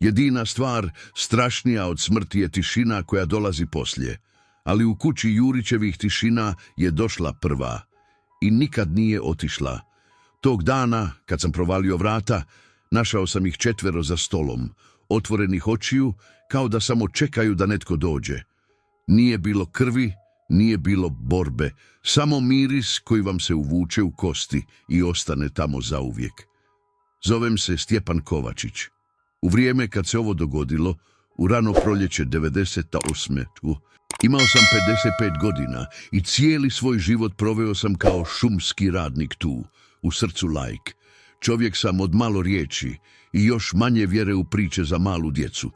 Jedina stvar strašnija od smrti je tišina koja dolazi poslije, ali u kući Jurićevih tišina je došla prva i nikad nije otišla. Tog dana, kad sam provalio vrata, našao sam ih 4 za stolom, otvorenih očiju, kao da samo čekaju da netko dođe. Nije bilo krvi, nije bilo borbe, samo miris koji vam se uvuče u kosti i ostane tamo zauvijek. Zovem se Stjepan Kovačić. U vrijeme kad se ovo dogodilo, u rano proljeće 98. Imao sam 55 godina i cijeli svoj život proveo sam kao šumski radnik tu, u srcu Lajk. Čovjek sam od malo riječi i još manje vjere u priče za malu djecu.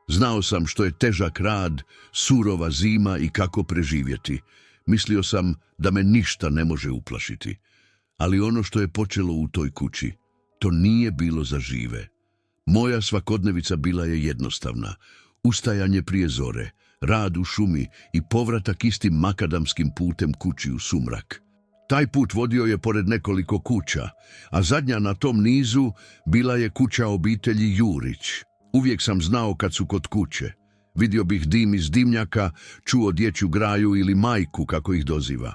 Znao sam što je težak rad, surova zima i kako preživjeti. Mislio sam da me ništa ne može uplašiti. Ali ono što je počelo u toj kući, to nije bilo za žive. Moja svakodnevica bila je jednostavna. Ustajanje prije zore, rad u šumi i povratak istim makadamskim putem kući u sumrak. Taj put vodio je pored nekoliko kuća, a zadnja na tom nizu bila je kuća obitelji Jurić. Uvijek sam znao kad su kod kuće. Vidio bih dim iz dimnjaka, čuo dječju graju ili majku kako ih doziva.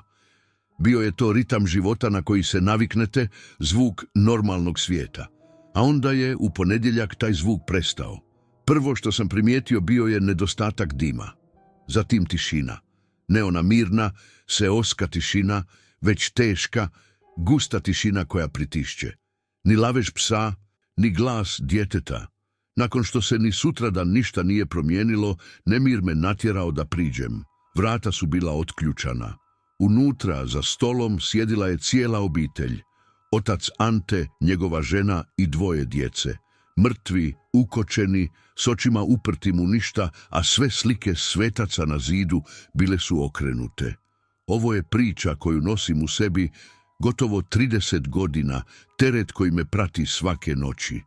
Bio je to ritam života na koji se naviknete, zvuk normalnog svijeta. A onda je u ponedjeljak taj zvuk prestao. Prvo što sam primijetio bio je nedostatak dima. Zatim tišina. Ne ona mirna, seoska tišina, već teška, gusta tišina koja pritišće. Ni lavež psa, ni glas djeteta. Nakon što se ni sutradan ništa nije promijenilo, nemir me natjerao da priđem. Vrata su bila otključana. Unutra, za stolom, sjedila je cijela obitelj. Otac Ante, njegova žena i 2 djece. Mrtvi, ukočeni, s očima uprtim u ništa, a sve slike svetaca na zidu bile su okrenute. Ovo je priča koju nosim u sebi gotovo 30 godina, teret koji me prati svake noći.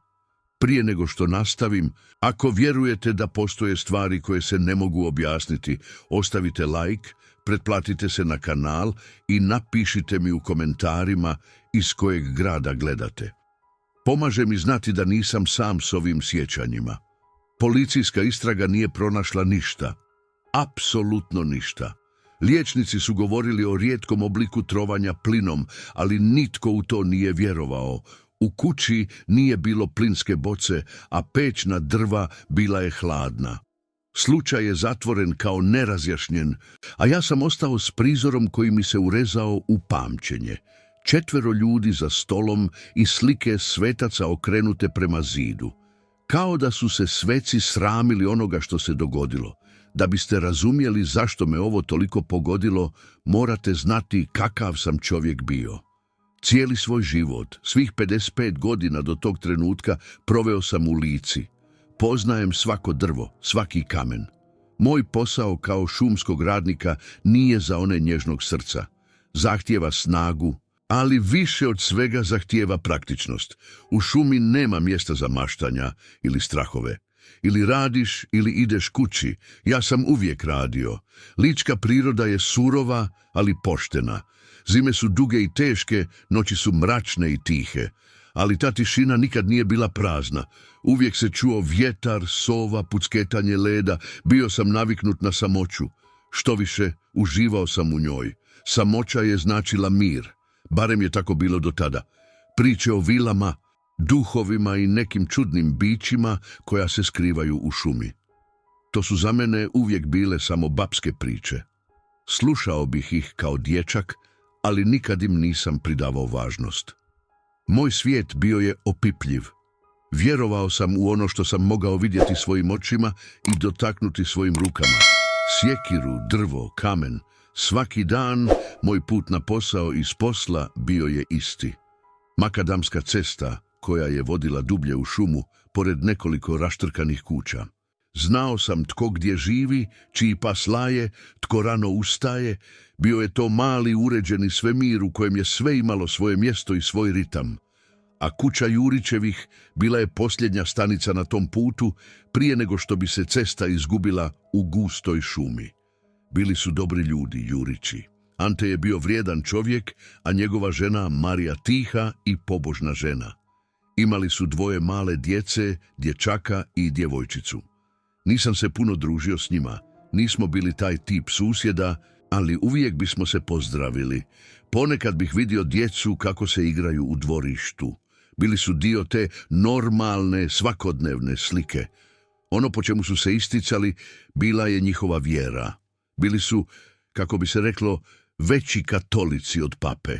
Prije nego što nastavim, ako vjerujete da postoje stvari koje se ne mogu objasniti, ostavite like, pretplatite se na kanal i napišite mi u komentarima iz kojeg grada gledate. Pomaže mi znati da nisam sam s ovim sjećanjima. Policijska istraga nije pronašla ništa. Apsolutno ništa. Liječnici su govorili o rijetkom obliku trovanja plinom, ali nitko u to nije vjerovao. U kući nije bilo plinske boce, a pećna drva bila je hladna. Slučaj je zatvoren kao nerazjašnjen, a ja sam ostao s prizorom koji mi se urezao u pamćenje. 4 ljudi za stolom i slike svetaca okrenute prema zidu. Kao da su se sveci sramili onoga što se dogodilo. Da biste razumjeli zašto me ovo toliko pogodilo, morate znati kakav sam čovjek bio. Cijeli svoj život, svih 55 godina do tog trenutka, proveo sam u Lici. Poznajem svako drvo, svaki kamen. Moj posao kao šumskog radnika nije za one nježnog srca. Zahtijeva snagu, ali više od svega zahtijeva praktičnost. U šumi nema mjesta za maštanja ili strahove. Ili radiš ili ideš kući. Ja sam uvijek radio. Lička priroda je surova, ali poštena. Zime su duge i teške, noći su mračne i tihe. Ali ta tišina nikad nije bila prazna. Uvijek se čuo vjetar, sova, pucketanje leda. Bio sam naviknut na samoću. Štoviše, uživao sam u njoj. Samoća je značila mir. Barem je tako bilo do tada. Priče o vilama, duhovima i nekim čudnim bićima koja se skrivaju u šumi. To su za mene uvijek bile samo babske priče. Slušao bih ih kao dječak, ali nikad im nisam pridavao važnost. Moj svijet bio je opipljiv. Vjerovao sam u ono što sam mogao vidjeti svojim očima i dotaknuti svojim rukama. Sjekiru, drvo, kamen. Svaki dan moj put na posao iz posla bio je isti. Makadamska cesta koja je vodila dublje u šumu, pored nekoliko raštrkanih kuća. Znao sam tko gdje živi, čiji pas laje, tko rano ustaje. Bio je to mali uređeni svemir u kojem je sve imalo svoje mjesto i svoj ritam. A kuća Jurićevih bila je posljednja stanica na tom putu prije nego što bi se cesta izgubila u gustoj šumi. Bili su dobri ljudi, Jurići. Ante je bio vrijedan čovjek, a njegova žena Marija tiha i pobožna žena. Imali su dvoje male djece, dječaka i djevojčicu. Nisam se puno družio s njima, nismo bili taj tip susjeda, ali uvijek bismo se pozdravili. Ponekad bih vidio djecu kako se igraju u dvorištu. Bili su dio te normalne, svakodnevne slike. Ono po čemu su se isticali bila je njihova vjera. Bili su, kako bi se reklo, veći katolici od pape.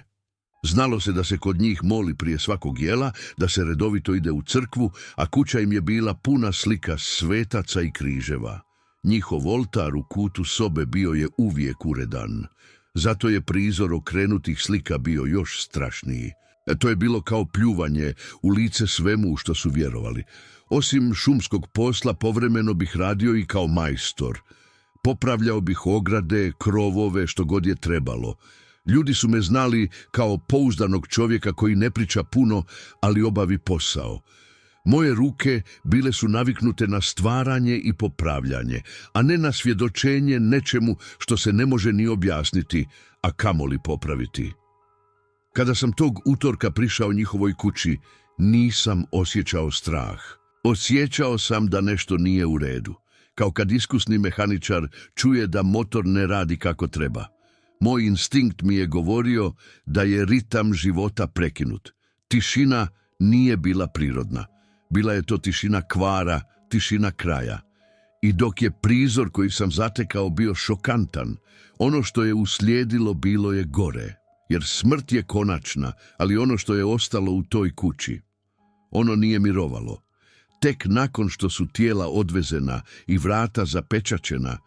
Znalo se da se kod njih moli prije svakog jela, da se redovito ide u crkvu, a kuća im je bila puna slika svetaca i križeva. Njihov oltar u kutu sobe bio je uvijek uredan. Zato je prizor okrenutih slika bio još strašniji. To je bilo kao pljuvanje u lice svemu u što su vjerovali. Osim šumskog posla, povremeno bih radio i kao majstor. Popravljao bih ograde, krovove, što god je trebalo. Ljudi su me znali kao pouzdanog čovjeka koji ne priča puno, ali obavi posao. Moje ruke bile su naviknute na stvaranje i popravljanje, a ne na svjedočenje nečemu što se ne može ni objasniti, a kamoli popraviti. Kada sam tog utorka prišao njihovoj kući, nisam osjećao strah. Osjećao sam da nešto nije u redu, kao kad iskusni mehaničar čuje da motor ne radi kako treba. Moj instinkt mi je govorio da je ritam života prekinut. Tišina nije bila prirodna. Bila je to tišina kvara, tišina kraja. I dok je prizor koji sam zatekao bio šokantan, ono što je uslijedilo bilo je gore. Jer smrt je konačna, ali ono što je ostalo u toj kući, ono nije mirovalo. Tek nakon što su tijela odvezena i vrata zapečaćena,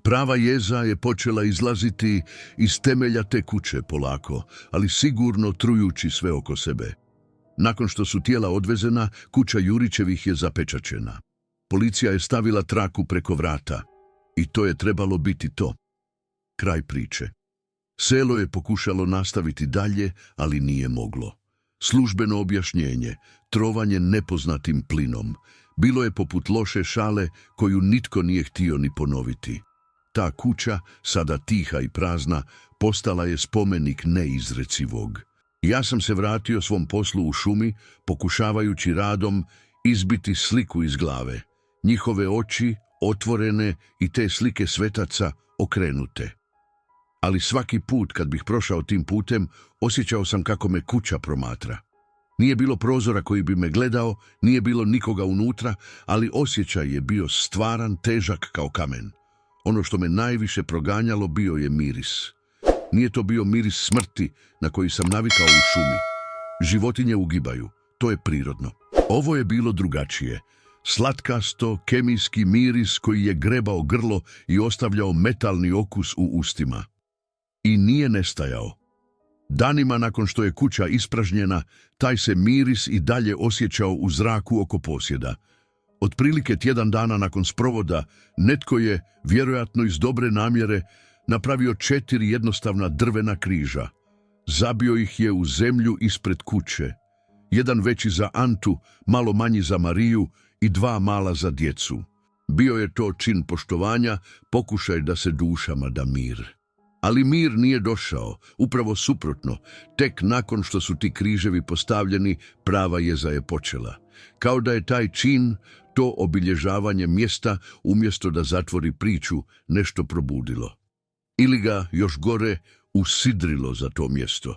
prava jeza je počela izlaziti iz temelja te kuće polako, ali sigurno trujući sve oko sebe. Nakon što su tijela odvezena, kuća Jurićevih je zapečaćena. Policija je stavila traku preko vrata. I to je trebalo biti to. Kraj priče. Selo je pokušalo nastaviti dalje, ali nije moglo. Službeno objašnjenje, trovanje nepoznatim plinom, bilo je poput loše šale koju nitko nije htio ni ponoviti. Ta kuća, sada tiha i prazna, postala je spomenik neizrecivog. Ja sam se vratio svom poslu u šumi, pokušavajući radom izbiti sliku iz glave. Njihove oči otvorene i te slike svetaca okrenute. Ali svaki put kad bih prošao tim putem, osjećao sam kako me kuća promatra. Nije bilo prozora koji bi me gledao, nije bilo nikoga unutra, ali osjećaj je bio stvaran, težak kao kamen. Ono što me najviše proganjalo bio je miris. Nije to bio miris smrti na koji sam navikao u šumi. Životinje ugibaju, to je prirodno. Ovo je bilo drugačije. Slatkasto, kemijski miris koji je grebao grlo i ostavljao metalni okus u ustima. I nije nestajao. Danima nakon što je kuća ispražnjena, taj se miris i dalje osjećao u zraku oko posjeda. Otprilike tjedan dana nakon sprovoda, netko je, vjerojatno iz dobre namjere, napravio 4 jednostavna drvena križa. Zabio ih je u zemlju ispred kuće. Jedan veći za Antu, malo manji za Mariju i 2 mala za djecu. Bio je to čin poštovanja, pokušaj da se dušama da mir. Ali mir nije došao, upravo suprotno. Tek nakon što su ti križevi postavljeni, prava jeza je počela. Kao da je taj čin, to obilježavanje mjesta, umjesto da zatvori priču, nešto probudilo. Ili ga, još gore, usidrilo za to mjesto.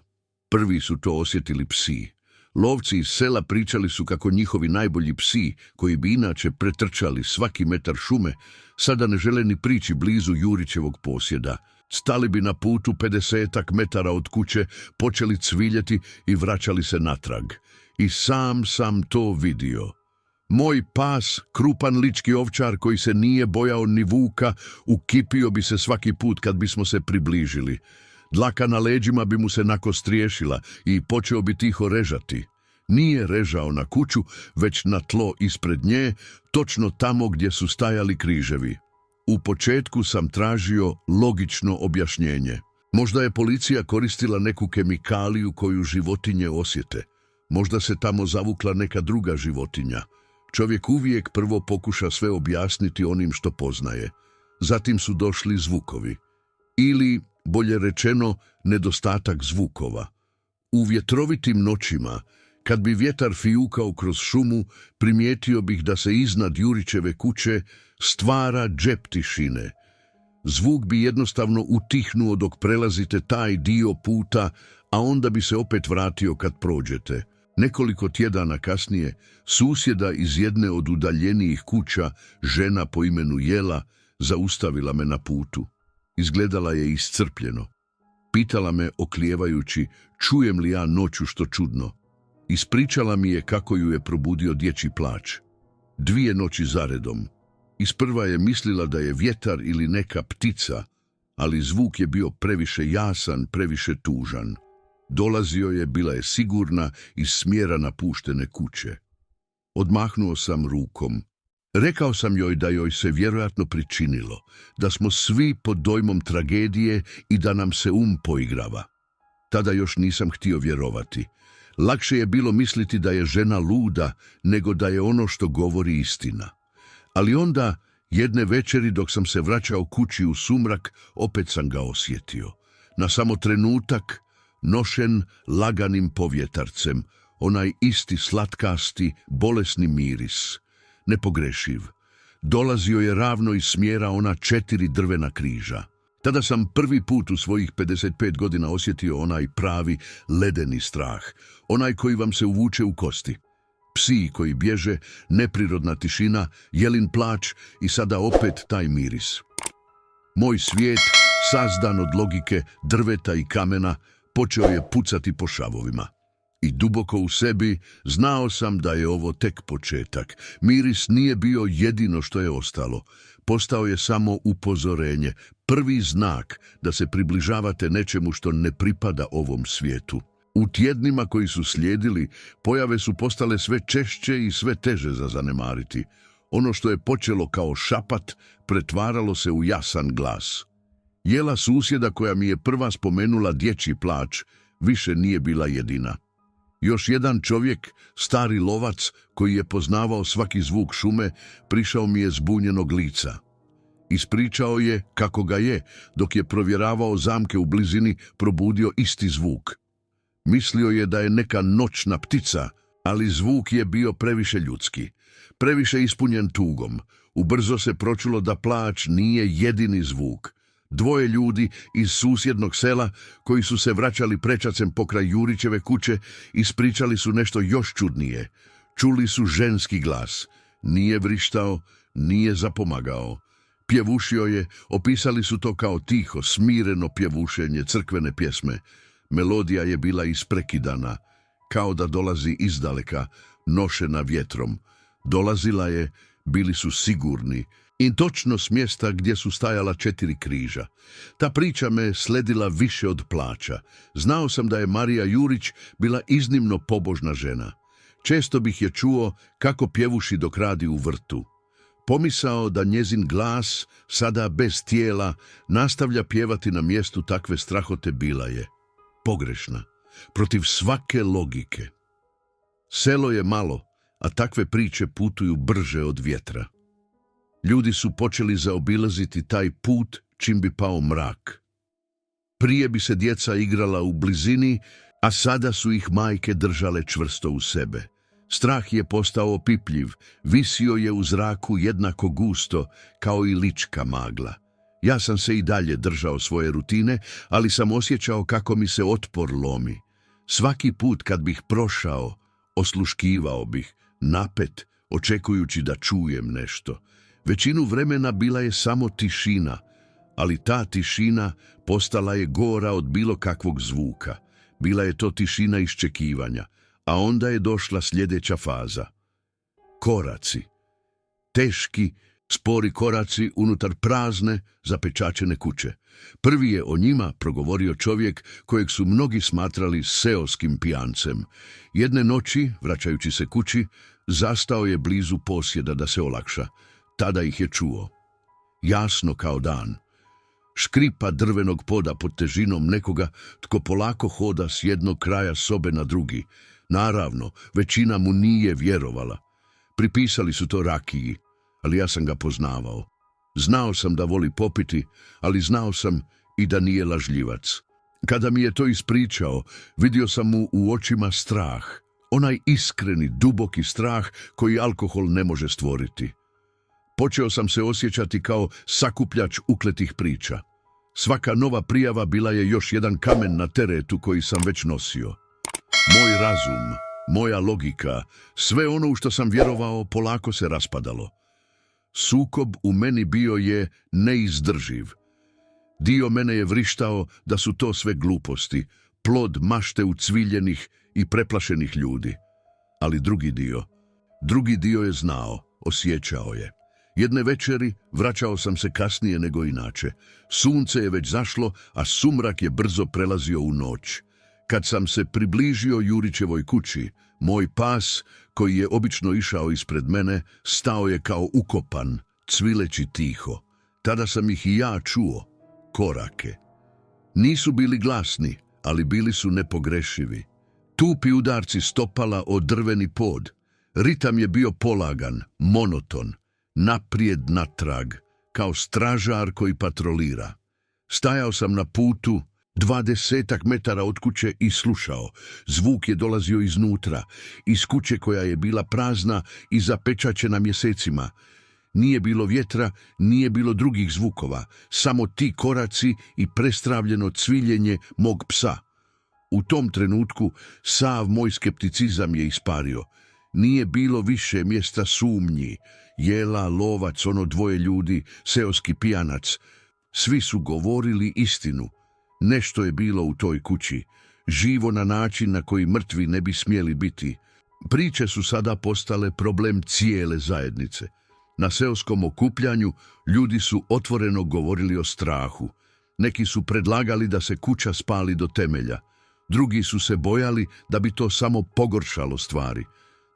Prvi su to osjetili psi. Lovci iz sela pričali su kako njihovi najbolji psi, koji bi inače pretrčali svaki metar šume, sada ne žele ni prići blizu Jurićevog posjeda. Stali bi na putu 50 metara od kuće, počeli cviljeti i vraćali se natrag. I sam to vidio. Moj pas, krupan lički ovčar koji se nije bojao ni vuka, ukipio bi se svaki put kad bismo se približili. Dlaka na leđima bi mu se nakostriješila i počeo bi tiho režati. Nije režao na kuću, već na tlo ispred nje, točno tamo gdje su stajali križevi. U početku sam tražio logično objašnjenje. Možda je policija koristila neku kemikaliju koju životinje osjete. Možda se tamo zavukla neka druga životinja. Čovjek uvijek prvo pokuša sve objasniti onim što poznaje. Zatim su došli zvukovi. Ili, bolje rečeno, nedostatak zvukova. U vjetrovitim noćima, Kad bi vjetar fijukao kroz šumu, primijetio bih da se iznad Jurićeve kuće stvara džep tišine. Zvuk bi jednostavno utihnuo dok prelazite taj dio puta, a onda bi se opet vratio kad prođete. Nekoliko tjedana kasnije, susjeda iz jedne od udaljenijih kuća, žena po imenu Jela, zaustavila me na putu. Izgledala je iscrpljeno. Pitala me, oklijevajući, čujem li ja noću što čudno. Ispričala mi je kako ju je probudio dječji plač. 2 noći zaredom. Isprva je mislila da je vjetar ili neka ptica, ali zvuk je bio previše jasan, previše tužan. Dolazio je, bila je sigurna, iz smjera napuštene kuće. Odmahnuo sam rukom. Rekao sam joj da joj se vjerojatno pričinilo, da smo svi pod dojmom tragedije i da nam se poigrava. Tada još nisam htio vjerovati. Lakše je bilo misliti da je žena luda, nego da je ono što govori istina. Ali onda, jedne večeri dok sam se vraćao kući u sumrak, opet sam ga osjetio. Na samo trenutak, nošen laganim povjetarcem, onaj isti slatkasti, bolesni miris. Nepogrešiv. Dolazio je ravno iz smjera ona 4 drvena križa. Tada sam prvi put u svojih 55 godina osjetio onaj pravi ledeni strah, onaj koji vam se uvuče u kosti. Psi koji bježe, neprirodna tišina, Jelin plač i sada opet taj miris. Moj svijet, sazdan od logike, drveta i kamena, počeo je pucati po šavovima. I duboko u sebi znao sam da je ovo tek početak. Miris nije bio jedino što je ostalo. Postao je samo upozorenje, prvi znak da se približavate nečemu što ne pripada ovom svijetu. U tjednima koji su slijedili, pojave su postale sve češće i sve teže za zanemariti. Ono što je počelo kao šapat, pretvaralo se u jasan glas. Jela, susjeda koja mi je prva spomenula dječji plač, više nije bila jedina. Još jedan čovjek, stari lovac, koji je poznavao svaki zvuk šume, prišao mi je zbunjenog lica. Ispričao je kako ga je, dok je provjeravao zamke u blizini, probudio isti zvuk. Mislio je da je neka noćna ptica, ali zvuk je bio previše ljudski, previše ispunjen tugom. Ubrzo se pročulo da plač nije jedini zvuk. 2 ljudi iz susjednog sela, koji su se vraćali prečacem pokraj Jurićeve kuće, ispričali su nešto još čudnije. Čuli su ženski glas. Nije vrištao, nije zapomagao. Pjevušio je, opisali su to kao tiho, smireno pjevušenje crkvene pjesme. Melodija je bila isprekidana, kao da dolazi izdaleka, nošena vjetrom. Dolazila je, bili su sigurni, i točno s mjesta gdje su stajala 4 križa. Ta priča me sledila više od plača. Znao sam da je Marija Jurić bila iznimno pobožna žena. Često bih je čuo kako pjevuši dok radi u vrtu. Pomisao da njezin glas, sada bez tijela, nastavlja pjevati na mjestu takve strahote bila je pogrešna, protiv svake logike. Selo je malo, a takve priče putuju brže od vjetra. Ljudi su počeli zaobilaziti taj put čim bi pao mrak. Prije bi se djeca igrala u blizini, a sada su ih majke držale čvrsto u sebe. Strah je postao opipljiv, visio je u zraku jednako gusto kao i lička magla. Ja sam se i dalje držao svoje rutine, ali sam osjećao kako mi se otpor lomi. Svaki put kad bih prošao, osluškivao bih, napet, očekujući da čujem nešto. Većinu vremena bila je samo tišina, ali ta tišina postala je gora od bilo kakvog zvuka. Bila je to tišina iščekivanja, a onda je došla sljedeća faza. Koraci. Teški, spori koraci unutar prazne, zapečaćene kuće. Prvi je o njima progovorio čovjek kojeg su mnogi smatrali seoskim pijancem. Jedne noći, vraćajući se kući, zastao je blizu posjeda da se olakša. Tada ih je čuo. Jasno kao dan. Škripa drvenog poda pod težinom nekoga tko polako hoda s jednog kraja sobe na drugi. Naravno, većina mu nije vjerovala. Pripisali su to rakiji, ali ja sam ga poznavao. Znao sam da voli popiti, ali znao sam i da nije lažljivac. Kada mi je to ispričao, vidio sam mu u očima strah, Onaj iskreni, duboki strah koji alkohol ne može stvoriti. Počeo sam se osjećati kao sakupljač ukletih priča. Svaka nova prijava bila je još jedan kamen na teretu koji sam već nosio. Moj razum, moja logika, sve ono u što sam vjerovao polako se raspadalo. Sukob u meni bio je neizdrživ. Dio mene je vrištao da su to sve gluposti, plod mašte ucviljenih i preplašenih ljudi. Ali drugi dio je znao, osjećao je. Jedne večeri vraćao sam se kasnije nego inače. Sunce je već zašlo, a sumrak je brzo prelazio u noć. Kad sam se približio Jurićevoj kući, moj pas, koji je obično išao ispred mene, stao je kao ukopan, cvileći tiho. Tada sam ih i ja čuo, korake. Nisu bili glasni, ali bili su nepogrešivi. Tupi udarci stopala o drveni pod. Ritam je bio polagan, monoton, naprijed natrag, kao stražar koji patrolira. Stajao sam na putu, 20 metara od kuće i slušao. Zvuk je dolazio iznutra, iz kuće koja je bila prazna i zapečaćena mjesecima. Nije bilo vjetra, nije bilo drugih zvukova, samo ti koraci i prestravljeno cviljenje mog psa. U tom trenutku sav moj skepticizam je ispario. Nije bilo više mjesta sumnji. Jela, lovac, ono dvoje ljudi, seoski pijanac. Svi su govorili istinu. Nešto je bilo u toj kući, živo na način na koji mrtvi ne bi smjeli biti. Priče su sada postale problem cijele zajednice. Na seoskom okupljanju ljudi su otvoreno govorili o strahu. Neki su predlagali da se kuća spali do temelja. Drugi su se bojali da bi to samo pogoršalo stvari.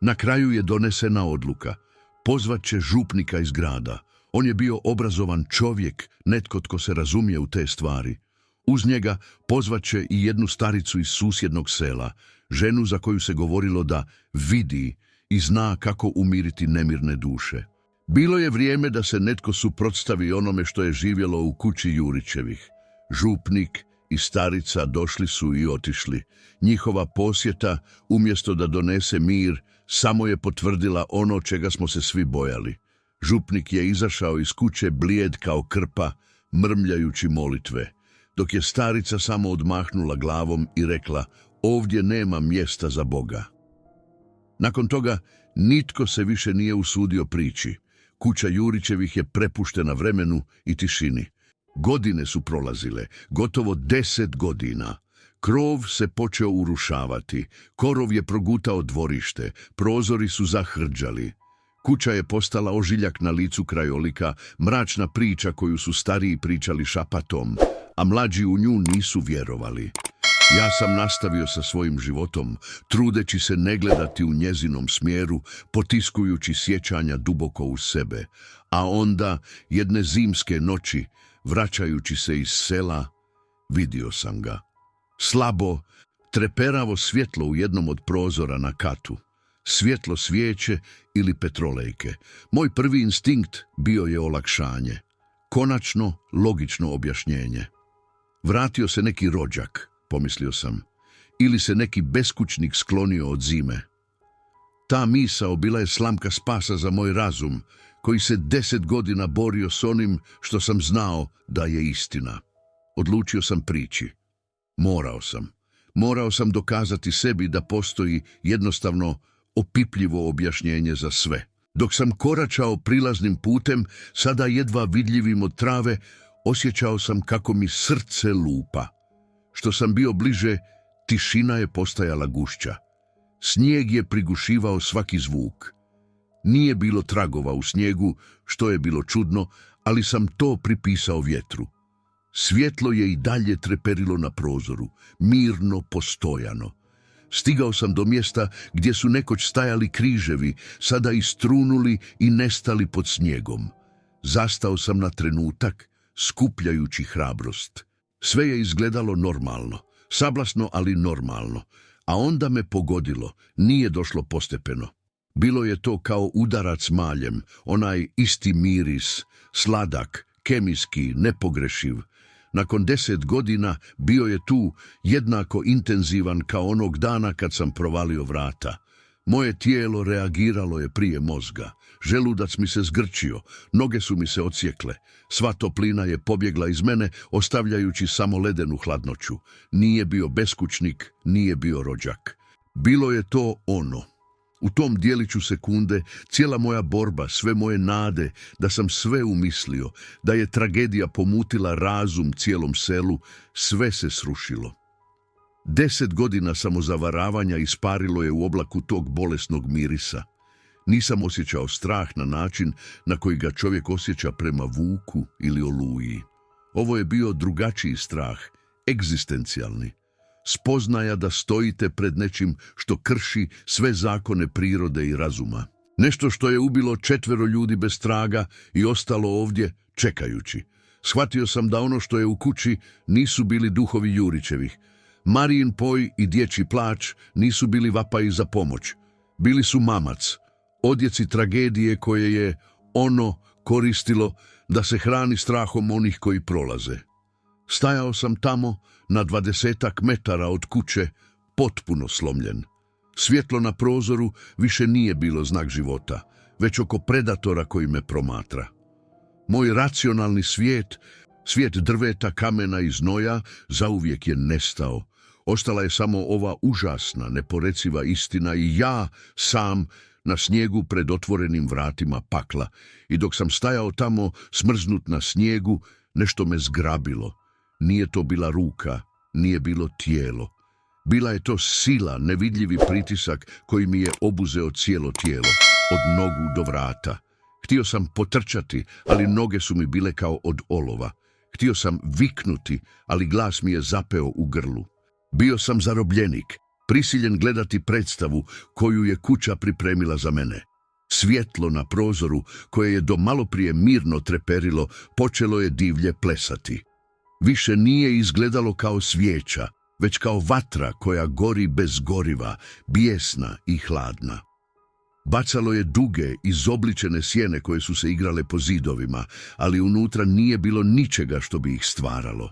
Na kraju je donesena odluka. Pozvat će župnika iz grada. On je bio obrazovan čovjek, netko tko se razumije u te stvari. Uz njega pozvat će i jednu staricu iz susjednog sela, ženu za koju se govorilo da vidi i zna kako umiriti nemirne duše. Bilo je vrijeme da se netko suprotstavi onome što je živjelo u kući Jurićevih. Župnik i starica došli su i otišli. Njihova posjeta, umjesto da donese mir, samo je potvrdila ono čega smo se svi bojali. Župnik je izašao iz kuće blijed kao krpa, mrmljajući molitve, dok je starica samo odmahnula glavom i rekla: ovdje nema mjesta za Boga. Nakon toga nitko se više nije usudio prići. Kuća Jurićevih je prepuštena vremenu i tišini. Godine su prolazile, gotovo 10 godina. Krov se počeo urušavati, korov je progutao dvorište, prozori su zahrđali. Kuća je postala ožiljak na licu krajolika, mračna priča koju su stariji pričali šapatom, a mlađi u nju nisu vjerovali. Ja sam nastavio sa svojim životom, trudeći se ne gledati u njezinom smjeru, potiskujući sjećanja duboko u sebe. A onda, jedne zimske noći, vraćajući se iz sela, vidio sam ga. Slabo, treperavo svjetlo u jednom od prozora na katu. Svjetlo svijeće ili petrolejke. Moj prvi instinkt bio je olakšanje. Konačno, logično objašnjenje. Vratio se neki rođak, pomislio sam, ili se neki beskućnik sklonio od zime. Ta misao bila je slamka spasa za moj razum, koji se 10 godina borio s onim što sam znao da je istina. Odlučio sam prići. Morao sam dokazati sebi da postoji jednostavno opipljivo objašnjenje za sve. Dok sam koračao prilaznim putem, sada jedva vidljivim od trave, osjećao sam kako mi srce lupa. Što sam bio bliže, tišina je postajala gušća. Snijeg je prigušivao svaki zvuk. Nije bilo tragova u snijegu, što je bilo čudno, ali sam to pripisao vjetru. Svjetlo je i dalje treperilo na prozoru, mirno, postojano. Stigao sam do mjesta gdje su nekoć stajali križevi, sada istrunuli i nestali pod snijegom. Zastao sam na trenutak, skupljajući hrabrost. Sve je izgledalo normalno, sablasno ali normalno, a onda me pogodilo, nije došlo postepeno. Bilo je to kao udarac maljem, onaj isti miris, sladak, kemijski, nepogrešiv. Nakon 10 godina bio je tu jednako intenzivan kao onog dana kad sam provalio vrata. Moje tijelo reagiralo je prije mozga. Želudac mi se zgrčio, noge su mi se odsjekle. Sva toplina je pobjegla iz mene, ostavljajući samo ledenu hladnoću. Nije bio beskućnik, nije bio rođak. Bilo je to ono. U tom dijeliću sekunde cijela moja borba, sve moje nade, da sam sve umislio, da je tragedija pomutila razum cijelom selu, sve se srušilo. 10 godina samozavaravanja isparilo je u oblaku tog bolesnog mirisa. Nisam osjećao strah na način na koji ga čovjek osjeća prema vuku ili oluji. Ovo je bio drugačiji strah, egzistencijalni. Spoznaja da stojite pred nečim što krši sve zakone prirode i razuma. Nešto što je ubilo 4 ljudi bez traga i ostalo ovdje čekajući. Shvatio sam da ono što je u kući nisu bili duhovi Jurićevih. Marijin poj i dječji plač nisu bili vapaji za pomoć. Bili su mamac, odjeci tragedije koje je ono koristilo da se hrani strahom onih koji prolaze. Stajao sam tamo na 20 metara od kuće, potpuno slomljen. Svjetlo na prozoru više nije bilo znak života, već oko predatora koji me promatra. Moj racionalni svijet, svijet drveta, kamena i znoja, zauvijek je nestao. Ostala je samo ova užasna, neporeciva istina i ja sam na snijegu pred otvorenim vratima pakla. I dok sam stajao tamo smrznut na snijegu, nešto me zgrabilo. Nije to bila ruka, nije bilo tijelo. Bila je to sila, nevidljivi pritisak koji mi je obuzeo cijelo tijelo, od nogu do vrata. Htio sam potrčati, ali noge su mi bile kao od olova. Htio sam viknuti, ali glas mi je zapeo u grlu. Bio sam zarobljenik, prisiljen gledati predstavu koju je kuća pripremila za mene. Svjetlo na prozoru, koje je do maloprije mirno treperilo, počelo je divlje plesati. Više nije izgledalo kao svijeća, već kao vatra koja gori bez goriva, bijesna i hladna. Bacalo je duge, izobličene sjene koje su se igrale po zidovima, ali unutra nije bilo ničega što bi ih stvaralo.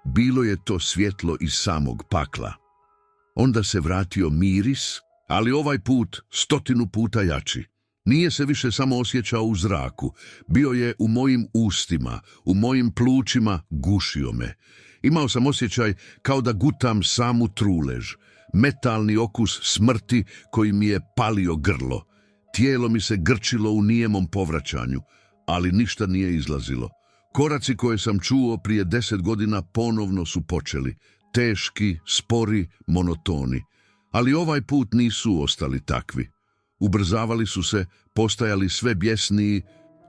Bilo je to svjetlo iz samog pakla. Onda se vratio miris, ali ovaj put 100 puta jači. Nije se više samo osjećao u zraku, bio je u mojim ustima, u mojim plućima, gušio me. Imao sam osjećaj kao da gutam samu trulež, metalni okus smrti koji mi je palio grlo. Tijelo mi se grčilo u nijemom povraćanju, ali ništa nije izlazilo. Koraci koje sam čuo prije 10 godina ponovno su počeli, teški, spori, monotoni. Ali ovaj put nisu ostali takvi. Ubrzavali su se, postajali sve bjesniji,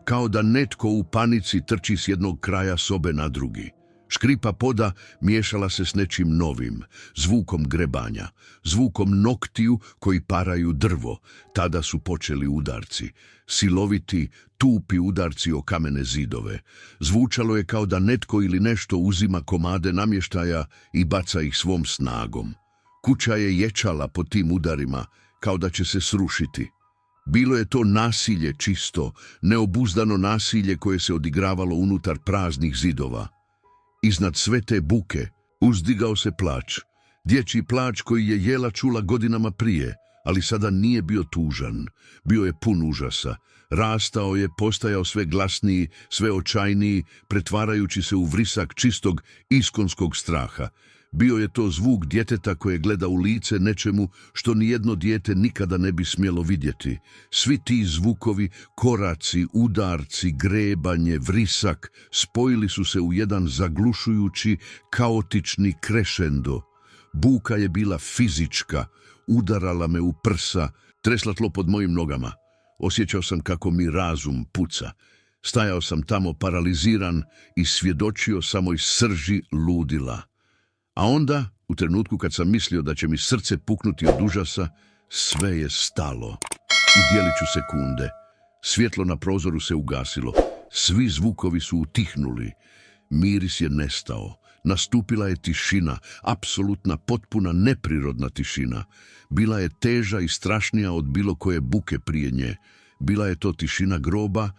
kao da netko u panici trči s jednog kraja sobe na drugi. Škripa poda miješala se s nečim novim, zvukom grebanja, zvukom noktiju koji paraju drvo. Tada su počeli udarci, siloviti, tupi udarci o kamene zidove. Zvučalo je kao da netko ili nešto uzima komade namještaja i baca ih svom snagom. Kuća je ječala po tim udarima, kao da će se srušiti. Bilo je to nasilje čisto, neobuzdano nasilje koje se odigravalo unutar praznih zidova. Iznad sve te buke uzdigao se plač, dječji plač koji je Jela čula godinama prije, ali sada nije bio tužan, bio je pun užasa. Rastao je, postajao sve glasniji, sve očajniji, pretvarajući se u vrisak čistog iskonskog straha. Bio je to zvuk djeteta koje gleda u lice nečemu što nijedno dijete nikada ne bi smjelo vidjeti. Svi ti zvukovi, koraci, udarci, grebanje, vrisak, spojili su se u jedan zaglušujući, kaotični krešendo. Buka je bila fizička, udarala me u prsa, tresla tlo pod mojim nogama. Osjećao sam kako mi razum puca. Stajao sam tamo paraliziran i svjedočio samoj srži ludila. A onda, u trenutku kad sam mislio da će mi srce puknuti od užasa, sve je stalo. U dijeliću sekunde. Svjetlo na prozoru se ugasilo. Svi zvukovi su utihnuli. Miris je nestao. Nastupila je tišina, apsolutna, potpuna, neprirodna tišina. Bila je teža i strašnija od bilo koje buke prije nje. Bila je to tišina groba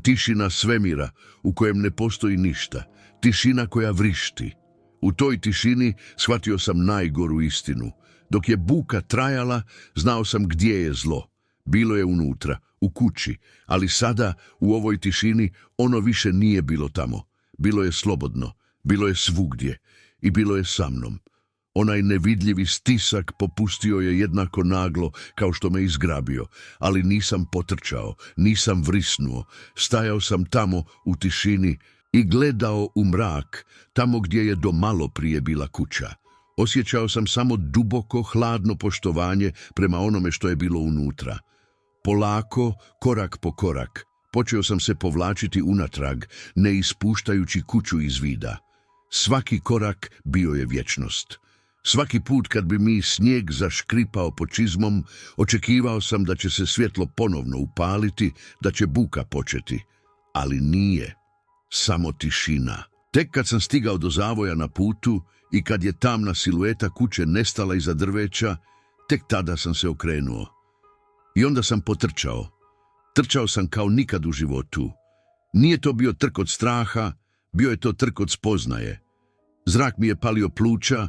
Tišina svemira u kojem ne postoji ništa. Tišina koja vrišti. U toj tišini shvatio sam najgoru istinu. Dok je buka trajala, znao sam gdje je zlo. Bilo je unutra, u kući, ali sada, u ovoj tišini, ono više nije bilo tamo. Bilo je slobodno, bilo je svugdje i bilo je sa mnom. Onaj nevidljivi stisak popustio je jednako naglo kao što me izgrabio, ali nisam potrčao, nisam vrisnuo. Stajao sam tamo u tišini i gledao u mrak, tamo gdje je do malo prije bila kuća. Osjećao sam samo duboko, hladno poštovanje prema onome što je bilo unutra. Polako, korak po korak, počeo sam se povlačiti unatrag, ne ispuštajući kuću iz vida. Svaki korak bio je vječnost. Svaki put kad bi mi snijeg zaškripao po čizmom, očekivao sam da će se svjetlo ponovno upaliti, da će buka početi. Ali nije. Samo tišina. Tek kad sam stigao do zavoja na putu i kad je tamna silueta kuće nestala iza drveća, tek tada sam se okrenuo. I onda sam potrčao. Trčao sam kao nikad u životu. Nije to bio trk od straha, bio je to trk od spoznaje. Zrak mi je palio pluća,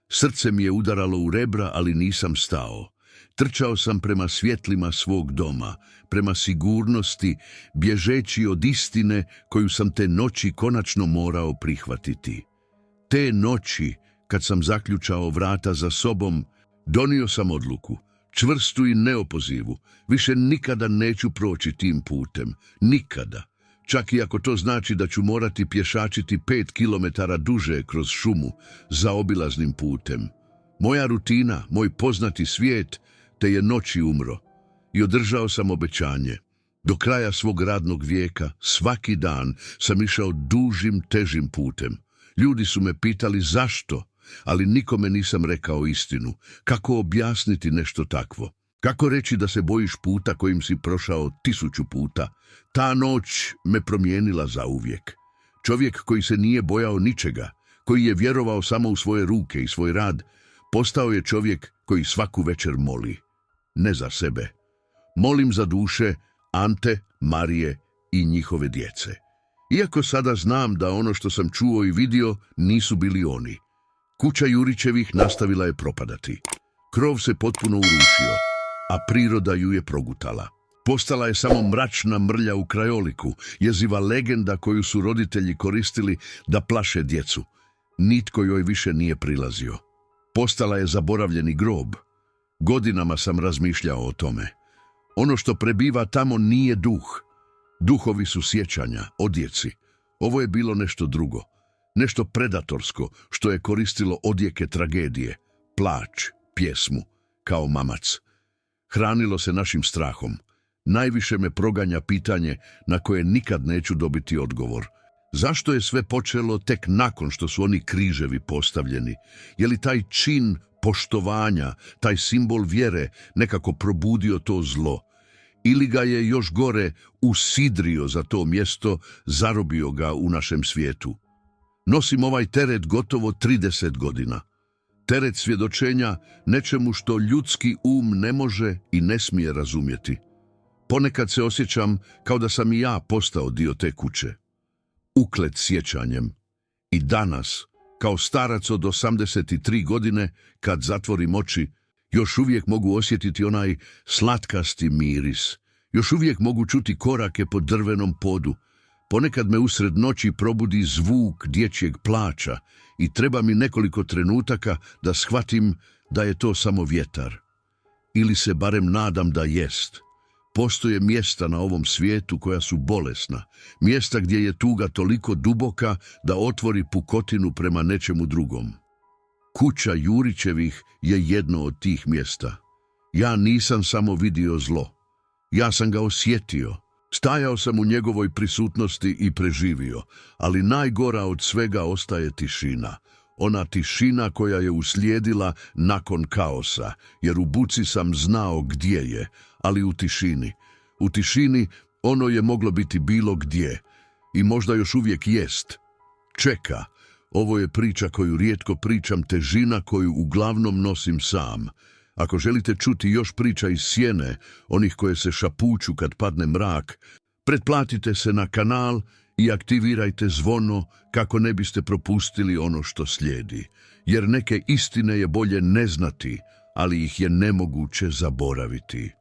srce mi je udaralo u rebra, ali nisam stao. Trčao sam prema svjetlima svog doma, prema sigurnosti, bježeći od istine koju sam te noći konačno morao prihvatiti. Te noći, kad sam zaključao vrata za sobom, donio sam odluku, čvrstu i neopozivu. Više nikada neću proći tim putem. Nikada. Čak i ako to znači da ću morati pješačiti 5 kilometara duže kroz šumu, zaobilaznim putem. Moja rutina, moj poznati svijet, te je noći umro. I održao sam obećanje. Do kraja svog radnog vijeka, svaki dan, sam išao dužim, težim putem. Ljudi su me pitali zašto, ali nikome nisam rekao istinu. Kako objasniti nešto takvo? Kako reći da se bojiš puta kojim si prošao 1000 puta? Ta noć me promijenila zauvijek. Čovjek koji se nije bojao ničega, koji je vjerovao samo u svoje ruke i svoj rad, postao je čovjek koji svaku večer moli. Ne za sebe. Molim za duše Ante, Marije i njihove djece. Iako sada znam da ono što sam čuo i vidio nisu bili oni. Kuća Jurićevih nastavila je propadati. Krov se potpuno urušio, a priroda ju je progutala. Postala je samo mračna mrlja u krajoliku, jeziva legenda koju su roditelji koristili da plaše djecu. Nitko joj više nije prilazio. Postala je zaboravljeni grob. Godinama sam razmišljao o tome. Ono što prebiva tamo nije duh. Duhovi su sjećanja, odjeci. Ovo je bilo nešto drugo. Nešto predatorsko što je koristilo odjeke tragedije, plač, pjesmu, kao mamac. Hranilo se našim strahom. Najviše me proganja pitanje na koje nikad neću dobiti odgovor. Zašto je sve počelo tek nakon što su oni križevi postavljeni? Je li taj čin poštovanja, taj simbol vjere nekako probudio to zlo? Ili ga je još gore usidrio za to mjesto, zarobio ga u našem svijetu? Nosim ovaj teret gotovo 30 godina. Teret svjedočenja nečemu što ljudski ne može i ne smije razumjeti. Ponekad se osjećam kao da sam i ja postao dio te kuće. Uklet sjećanjem. I danas, kao starac od 83 godine, kad zatvorim oči, još uvijek mogu osjetiti onaj slatkasti miris. Još uvijek mogu čuti korake po drvenom podu. Ponekad me usred noći probudi zvuk dječjeg plača i treba mi nekoliko trenutaka da shvatim da je to samo vjetar. Ili se barem nadam da jest. Postoje mjesta na ovom svijetu koja su bolesna, mjesta gdje je tuga toliko duboka da otvori pukotinu prema nečemu drugom. Kuća Jurićevih je jedno od tih mjesta. Ja nisam samo vidio zlo. Ja sam ga osjetio. Stajao sam u njegovoj prisutnosti i preživio, ali najgora od svega ostaje tišina. Ona tišina koja je uslijedila nakon kaosa, jer u buci sam znao gdje je, ali u tišini ono je moglo biti bilo gdje i možda još uvijek jest. Čeka, ovo je priča koju rijetko pričam, težina koju uglavnom nosim sam. Ako želite čuti još priča iz sjene, onih koje se šapuću kad padne mrak, Pretplatite se na kanal i aktivirajte zvono kako ne biste propustili ono što slijedi, jer neke istine je bolje ne znati, ali ih je nemoguće zaboraviti.